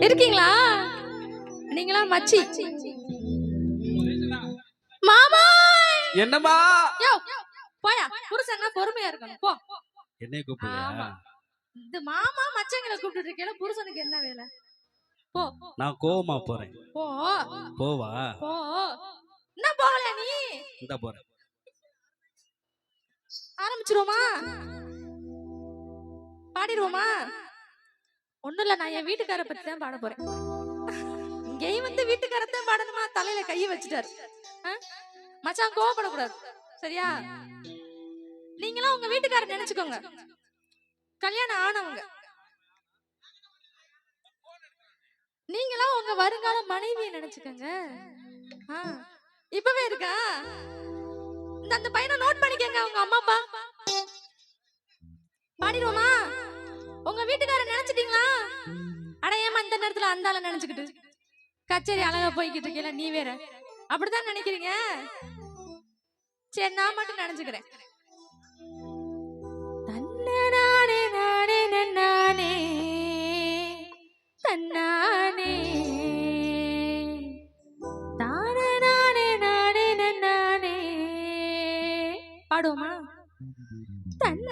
இருக்கீங்களா? நீங்களா மச்சி? மாமா என்னம்மா? யோ போயா, புருஷன்னா பொறுமையா இருக்கணும் போ. என்னைய கூப்பிடுறியா? இந்த மாமா மச்சங்களை கூப்பிட்டு இருக்கேல, புருஷனுக்கு என்ன வேலை? போ. நான் கோவமா போறேன். போ. போவா? போ. என்ன போகல நீ? இந்த போறேன். ஆரம்பிச்சிருவோமா? பாடிடுவோமா? ஒண்ணும் இல்ல, நான் என் வீட்டுக்கார பத்தி தான் பாட போறேன். இங்கேயும் வந்து வீட்டுக்காரத்தான் பாடணுமா? தலையில கையை வச்சுட்டாரு. மச்சான் கோவப்படக்கூடாது, சரியா? நீங்களும் உங்க வீட்டுக்காரர் நினைச்சுக்கோங்க, கல்யாணம் ஆனவங்க. நீங்களும் உங்க வருங்கால மனைவியை நினைச்சுக்கோங்க. இப்பவே இருக்கா? அந்த பையனை நோட் பண்ணிக்கங்க, உங்க அம்மா அப்பா. பாடிடுவோமா? உங்க வீட்டுக்காரர் நினைச்சிட்டீங்களா? அடையாம அந்த நேரத்துல அந்த ஆளை நினைச்சுக்கிட்டு கச்சேரி அழகா போய்கிட்டு இருக்கல, நீ வேற அப்படித்தான் நினைக்கிறீங்க. சரி, நான் மட்டும் நினைச்சுக்கிறேன். தன்னானே நானே நானே தன்னானே தானே நானே நானே நானே. பாடுவோமா? தன்